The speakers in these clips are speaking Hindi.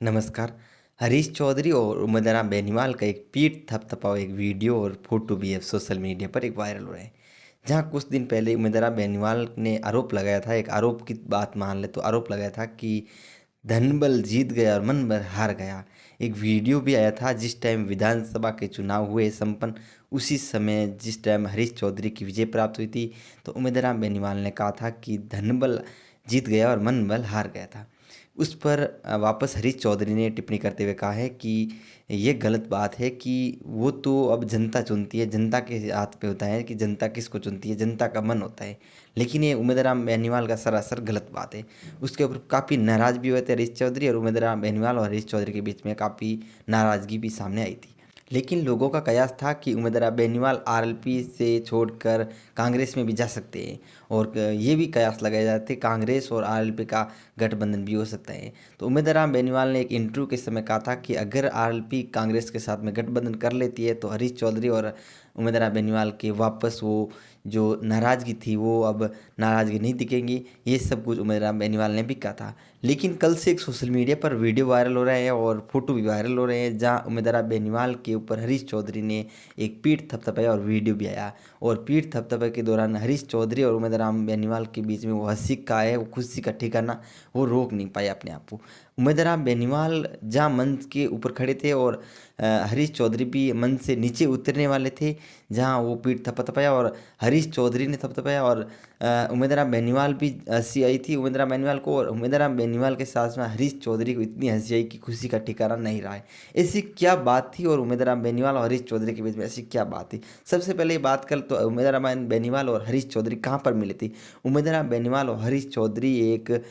नमस्कार। हरीश चौधरी और उमदरा बेनीवाल का एक पीठ थपथपाओ एक वीडियो और फोटो भी है सोशल मीडिया पर एक वायरल हो रहा है। जहां कुछ दिन पहले उमदरा बेनीवाल ने आरोप लगाया था, एक आरोप की बात मान ले तो आरोप लगाया था कि धनबल जीत गया और मनबल हार गया। एक वीडियो भी आया था जिस टाइम विधानसभा के चुनाव हुए संपन्न, उसी समय जिस टाइम हरीश चौधरी की विजय प्राप्त हुई थी, तो उमदरा बेनीवाल ने कहा था कि धनबल जीत गया और मनबल हार गया था। उस पर वापस हरीश चौधरी ने टिप्पणी करते हुए कहा है कि ये गलत बात है कि वो तो अब जनता चुनती है, जनता के हाथ पे होता है कि जनता किसको चुनती है, जनता का मन होता है। लेकिन ये उमेदराम बेनीवाल का सरासर गलत बात है। उसके ऊपर काफ़ी नाराज़ भी हुए थे हरीश चौधरी, और उमेदराम बेनीवाल और हरीश चौधरी के बीच में काफ़ी नाराज़गी भी सामने आई थी। लेकिन लोगों का कयास था कि उमेदवार बेनीवाल आरएलपी से छोड़कर कांग्रेस में भी जा सकते हैं, और ये भी कयास लगाए जाते कांग्रेस और आरएलपी का गठबंधन भी हो सकता है। तो उमेदवार बेनीवाल ने एक इंटरव्यू के समय कहा था कि अगर आरएलपी कांग्रेस के साथ में गठबंधन कर लेती है तो हरीश चौधरी और उमेदवार बेनीवाल के वापस वो जो नाराज़गी थी वो अब नाराज़गी नहीं दिखेंगी। ये सब कुछ उमेदवार बेनीवाल ने भी कहा था। लेकिन कल से एक सोशल मीडिया पर वीडियो वायरल हो रहा है और फोटो भी वायरल हो रहे हैं, जहां उमेदवार बेनीवाल के ऊपर हरीश चौधरी ने एक पीठ थपथपाया और वीडियो भी आया। और पीठ थपथपे के दौरान हरीश चौधरी और उमेदवार बेनीवाल के बीच में वो हंसी का है, वो खुशी का ठिकाना वो रोक नहीं पाए अपने आप को। उमेदवार बेनीवाल जहाँ मंच के ऊपर खड़े थे और हरीश चौधरी भी मंच से नीचे उतरने वाले थे, जहाँ वो पीठ थपथपाया और हरीश चौधरी ने थपथपाया, और उमेदवार बेनीवाल भी हंसी आई थी उमेदवार बेनीवाल को, और उमेदवार बेनीवाल के साथ में हरीश चौधरी को इतनी हंसी आई कि खुशी का ठिकाना नहीं रहा है। ऐसी क्या बात थी और उमेदवार बेनीवाल और हरीश चौधरी के बीच में ऐसी क्या बात थी? सबसे पहले ये बात कर तो उमेदवार बेनीवाल और हरीश चौधरी कहाँ पर मिले थे? उमेदवार बेनीवाल और हरीश चौधरी एक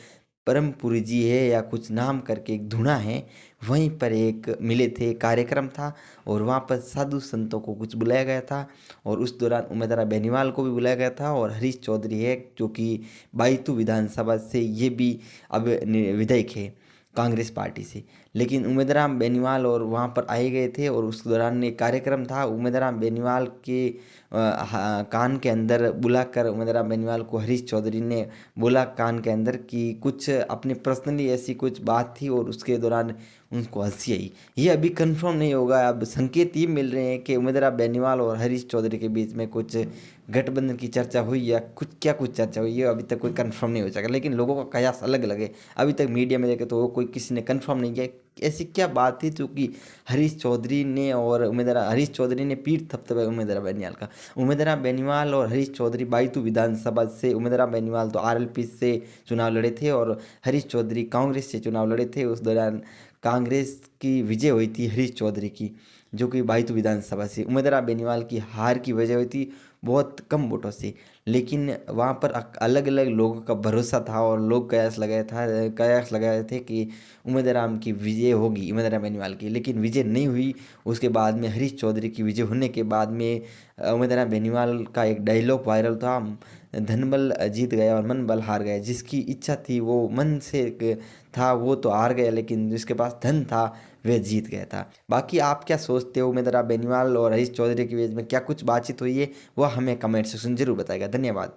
परमपुरी जी है या कुछ नाम करके एक धुना है, वहीं पर एक मिले थे, कार्यक्रम था, और वहाँ पर साधु संतों को कुछ बुलाया गया था, और उस दौरान उमेदवार बेनीवाल को भी बुलाया गया था। और हरीश चौधरी है जो कि बायतू विधानसभा से ये भी अब विधायक है कांग्रेस पार्टी से। लेकिन उमेदवार बेनीवाल और वहाँ पर आए गए थे, और उस दौरान एक कार्यक्रम था। उमेदवार बेनीवाल के कान के अंदर बुलाकर उमेदवार बेनीवाल को हरीश चौधरी ने बोला कान के अंदर कि कुछ अपनी पर्सनली ऐसी कुछ बात थी, और उसके दौरान उनको हंसी आई। ये अभी कंफर्म नहीं होगा, अब संकेत ये मिल रहे हैं कि उमेदवार बेनीवाल और हरीश चौधरी के बीच में कुछ गठबंधन की चर्चा हुई या कुछ चर्चा हुई है, अभी तक कोई कंफर्म नहीं हो सका। लेकिन लोगों का कयास अलग अलग है, अभी तक मीडिया में देखे तो वो कोई किसी ने कंफर्म नहीं किया ऐसी क्या बात थी जो कि हरीश चौधरी ने और उमेदवार हरीश चौधरी ने पीठ थपथपाया उमेदवार बेनीवाल का। उमेदवार बेनीवाल और हरीश चौधरी बायतू विधानसभा से, उमेदवार बेनीवाल तो आरएलपी से चुनाव लड़े थे और हरीश चौधरी कांग्रेस से चुनाव लड़े थे। उस दौरान कांग्रेस की विजय हुई थी हरीश चौधरी की, जो कि बायतू विधानसभा से। उमेदवार बेनीवाल की हार की वजह हुई थी बहुत कम वोटों से। लेकिन वहाँ पर अलग अलग लोगों का भरोसा था, और लोग कयास लगाए थे कि उमेदवार की विजय होगी उमेदवार बेनीवाल की, लेकिन विजय नहीं हुई। उसके बाद में हरीश चौधरी की विजय होने के बाद में उमेदवार बेनीवाल का एक डायलॉग वायरल था, धनबल जीत गया और मनबल हार गया। जिसकी इच्छा थी वो मन से था वो तो हार गया, लेकिन जिसके पास धन था वह जीत गया था। बाकी आप क्या सोचते हो, उमेदवार बेनीवाल और हरीश चौधरी के बीच में क्या कुछ बातचीत हुई है, वह हमें कमेंट सेक्शन जरूर बताएगा। धन्यवाद।